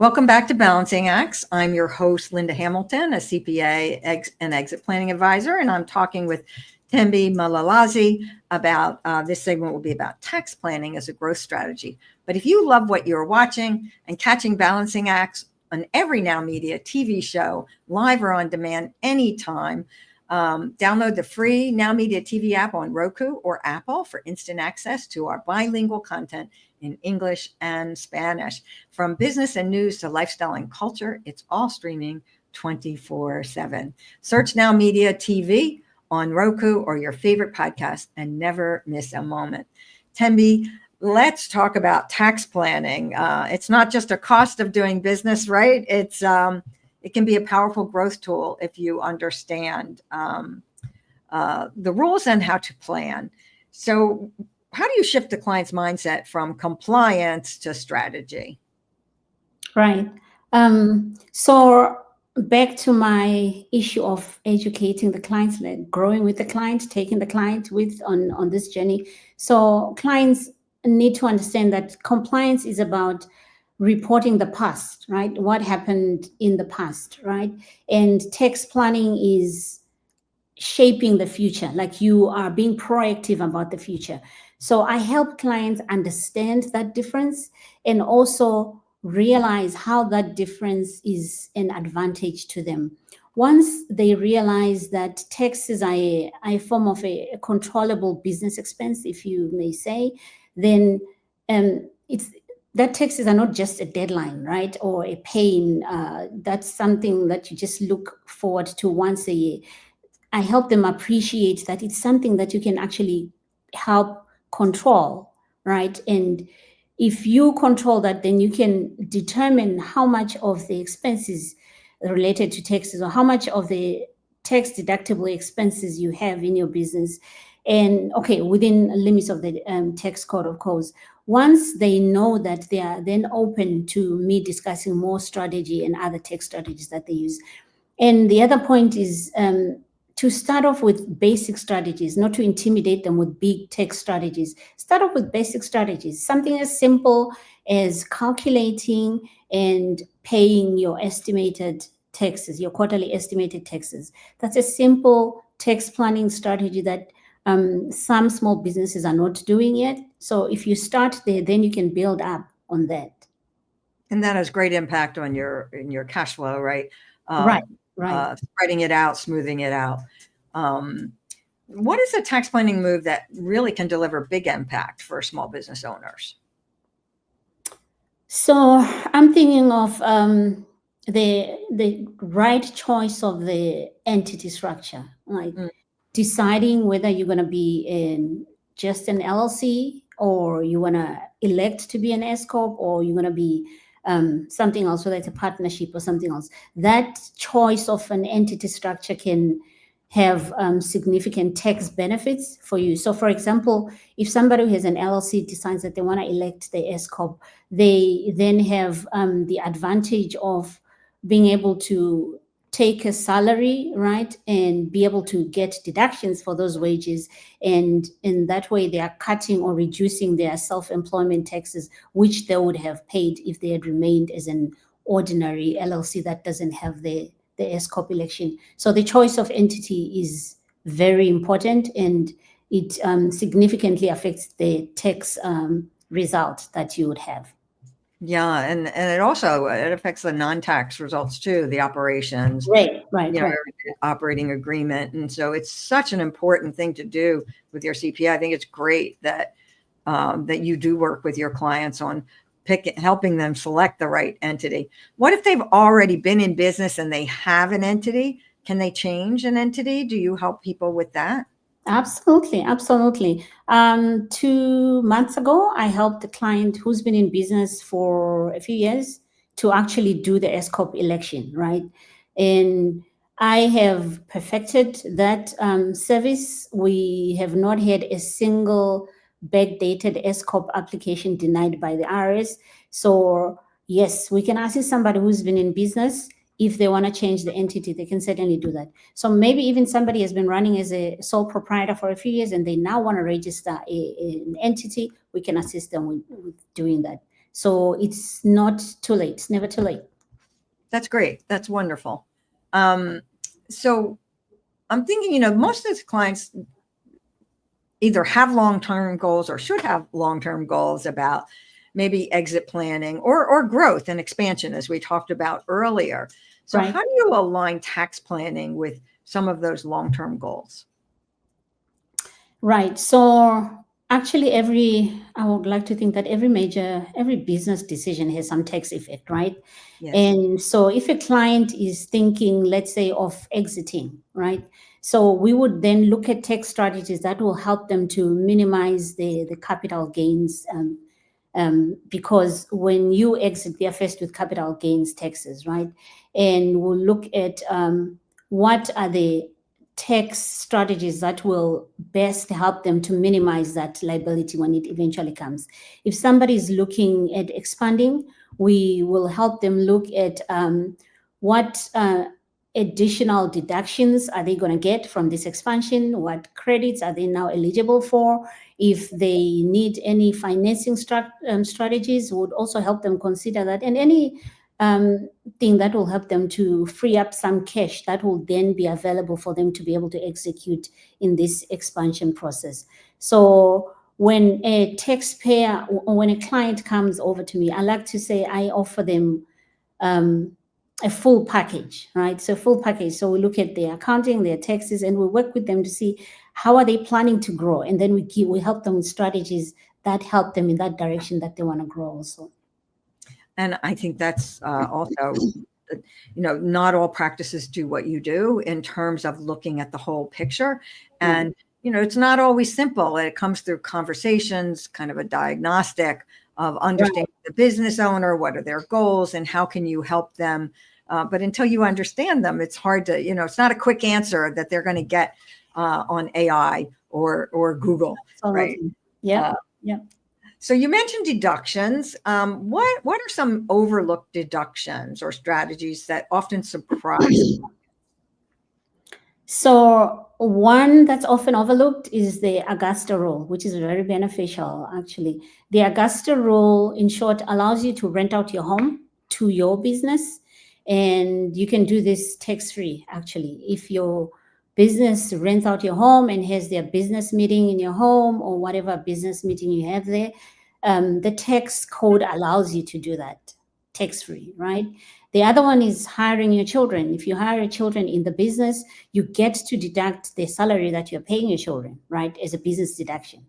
Welcome back to Balancing Acts. I'm your host, Linda Hamilton, a CPA and exit planning advisor, and I'm talking with Thembi Mlalazi about this segment will be about tax planning as a growth strategy. But if you love what you're watching and catching Balancing Acts on every Now Media TV show, live or on demand anytime, download the free Now Media TV app on Roku or Apple for instant access to our bilingual content in English and Spanish. From business and news to lifestyle and culture, it's all streaming 24/7. Search Now Media TV on Roku or your favorite podcast and never miss a moment. Thembi, let's talk about tax planning. It's not just a cost of doing business, right? It can be a powerful growth tool if you understand the rules and how to plan. So how do you shift the client's mindset from compliance to strategy? Right. So back to my issue of educating the clients, like growing with the client, taking the client with on this journey. So clients need to understand that compliance is about reporting the past, right? What happened in the past, right? And tax planning is shaping the future, like you are being proactive about the future. So I help clients understand that difference and also realize how that difference is an advantage to them. Once they realize that taxes are a form of a controllable business expense, if you may say, then it's that taxes are not just a deadline, right, or a pain. That's something that you just look forward to once a year. I help them appreciate that it's something that you can actually help control, right? And if you control that, then you can determine how much of the expenses related to taxes or how much of the tax deductible expenses you have in your business. And okay, within limits of the tax code, of course. Once they know that, they are then open to me discussing more strategy and other tax strategies that they use. And the other point is to start off with basic strategies, not to intimidate them with big tech strategies. Start off with basic strategies, something as simple as calculating and paying your estimated taxes, your quarterly estimated taxes. That's a simple tax planning strategy that some small businesses are not doing yet. So if you start there, then you can build up on that. And that has great impact on your cash flow, right? Right. Spreading it out, smoothing it out. What is a tax planning move that really can deliver big impact for small business owners? So I'm thinking of the right choice of the entity structure, like deciding whether you're going to be just an LLC or you want to elect to be an S corp or you're going to be something else, whether it's a partnership or something else. That choice of an entity structure can have significant tax benefits for you. So for example, if somebody who has an LLC decides that they want to elect the S corp, they then have the advantage of being able to take a salary, right, and be able to get deductions for those wages. And in that way, they are cutting or reducing their self-employment taxes, which they would have paid if they had remained as an ordinary LLC that doesn't have the S corp election. So the choice of entity is very important, and it significantly affects the tax result that you would have. Yeah, and it also affects the non-tax results too, the operations, right. Operating agreement, and so it's such an important thing to do with your CPA. I think it's great that that you do work with your clients on helping them select the right entity. What if they've already been in business and they have an entity? Can they change an entity? Do you help people with that? Absolutely. 2 months ago, I helped a client who's been in business for a few years to actually do the S corp election, right? And I have perfected that service. We have not had a single backdated S corp application denied by the IRS. So yes, we can assist somebody who's been in business. If they want to change the entity, they can certainly do that. So maybe even somebody has been running as a sole proprietor for a few years and they now want to register an entity, we can assist them with doing that. So it's not too late. It's never too late. That's great. That's wonderful. So I'm thinking, most of the clients either have long-term goals or should have long-term goals about maybe exit planning or growth and expansion, as we talked about earlier. So Right. how do you align tax planning with some of those long-term goals? Right. So actually I would like to think that every business decision has some tax effect, right? Yes. And so if a client is thinking, let's say, of exiting, right? So we would then look at tax strategies that will help them to minimize the capital gains. Because when you exit, they are faced with capital gains taxes, right? And we'll look at what are the tax strategies that will best help them to minimize that liability when it eventually comes. If somebody is looking at expanding, we will help them look at what additional deductions are they going to get from this expansion, what credits are they now eligible for. If they need any financing strategies, would also help them consider that, and any thing that will help them to free up some cash that will then be available for them to be able to execute in this expansion process. So when a taxpayer or when a client comes over to me, I like to say I offer them a full package, right? So full package. So we look at their accounting, their taxes, and we work with them to see how are they planning to grow, and then we help them with strategies that help them in that direction that they want to grow also. And I think that's also, not all practices do what you do in terms of looking at the whole picture. And, it's not always simple. It comes through conversations, kind of a diagnostic of understanding the business owner, what are their goals, and how can you help them? But until you understand them, it's hard to, it's not a quick answer that they're going to get on AI or Google, right? Yeah. Yeah. So you mentioned deductions. What are some overlooked deductions or strategies that often surprise? So one that's often overlooked is the Augusta rule, which is very beneficial, actually. The Augusta rule, in short, allows you to rent out your home to your business, and you can do this tax-free, actually. If your business rents out your home and has their business meeting in your home or whatever business meeting you have there, the tax code allows you to do that tax-free, right? The other one is hiring your children. If you hire your children in the business, you get to deduct the salary that you're paying your children, right, as a business deduction,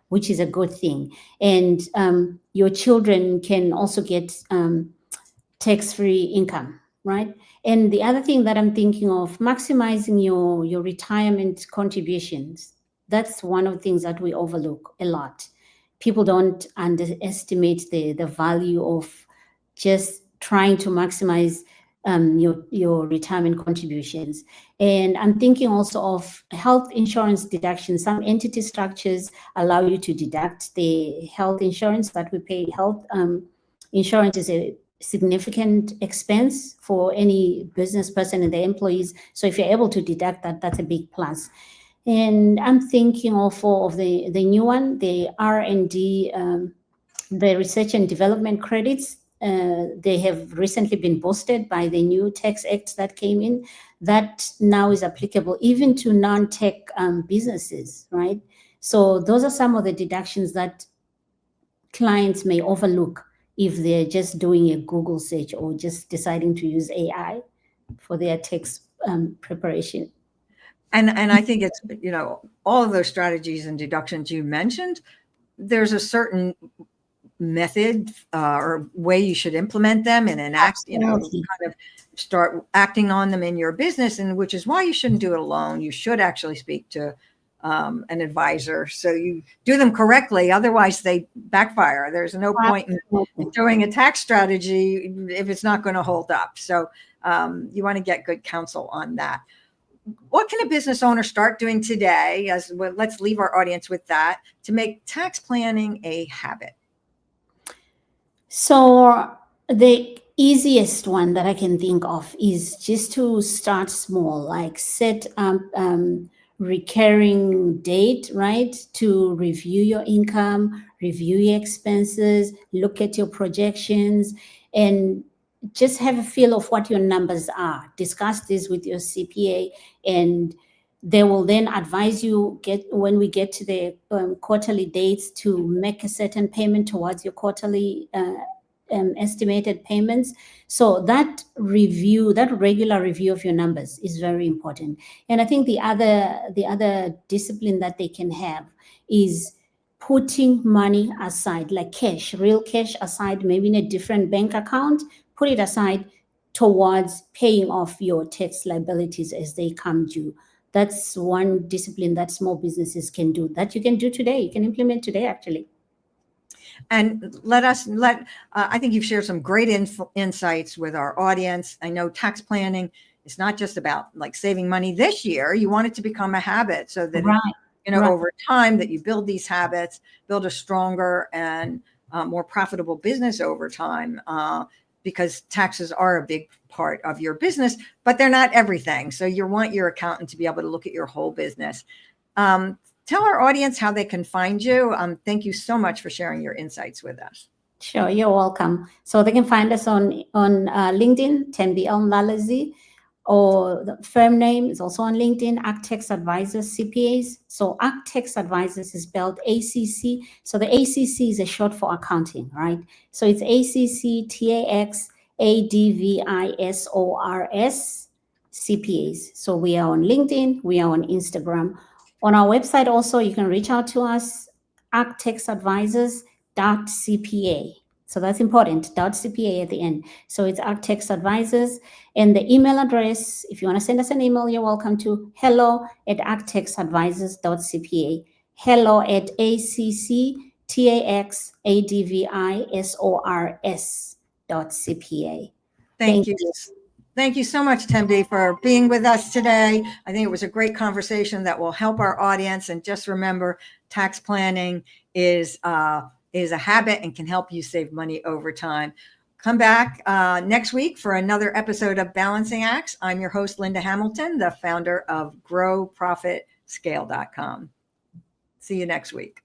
which is a good thing. And your children can also get tax-free income, right? And the other thing that I'm thinking of, maximizing your retirement contributions. That's one of the things that we overlook a lot. People don't underestimate the value of just trying to maximize your retirement contributions. And I'm thinking also of health insurance deduction. Some entity structures allow you to deduct the health insurance that we pay. Health insurance is a significant expense for any business person and their employees. So if you're able to deduct that, that's a big plus. And I'm thinking also of the new one, the R&D, the research and development credits. They have recently been boosted by the new tax act that came in, that now is applicable even to non-tech businesses, right? So those are some of the deductions that clients may overlook if they're just doing a Google search or just deciding to use AI for their tax preparation. And I think it's, all of those strategies and deductions you mentioned, there's a certain method or way you should implement them and enact, kind of start acting on them in your business, and which is why you shouldn't do it alone. You should actually speak to an advisor so you do them correctly. Otherwise they backfire. There's no point in doing a tax strategy if it's not going to hold up. So you want to get good counsel on that. What can a business owner start doing today, as well, let's leave our audience with that, to make tax planning a habit? So the easiest one that I can think of is just to start small, like set recurring date, right? To review your income, review your expenses, look at your projections, and just have a feel of what your numbers are. Discuss this with your CPA, and they will then advise you when we get to the quarterly dates to make a certain payment towards your quarterly estimated payments. So that review, that regular review of your numbers is very important. And I think the other discipline that they can have is putting money aside, like cash, real cash aside, maybe in a different bank account, put it aside towards paying off your tax liabilities as they come due. That's one discipline that small businesses can do, that you can do today. You can implement today, actually. And I think you've shared some great insights with our audience. I know tax planning is not just about like saving money this year. You want it to become a habit so that, over time that you build these habits, build a stronger and more profitable business over time, because taxes are a big part of your business, but they're not everything. So you want your accountant to be able to look at your whole business. Tell our audience how they can find you. Thank you so much for sharing your insights with us. Sure, you're welcome. So they can find us on LinkedIn, Thembi Mlalazi, or the firm name is also on LinkedIn, Tax Advisors CPAs. So Tax Advisors is spelled ACC. So the ACC is a short for accounting, right? So it's ACC TAX CPAs. So we are on LinkedIn, we are on Instagram. On our website also, you can reach out to us, actaxadvisors.cpa. So that's important, .cpa at the end. So it's Tax Advisors. And the email address, if you want to send us an email, you're welcome to hello@actaxadvisors.cpa. hello@actaxadvisors.cpa. Thank you. Thank you so much, Thembi, for being with us today. I think it was a great conversation that will help our audience. And just remember, tax planning is a habit and can help you save money over time. Come back next week for another episode of Balancing Acts. I'm your host, Linda Hamilton, the founder of GrowProfitScale.com. See you next week.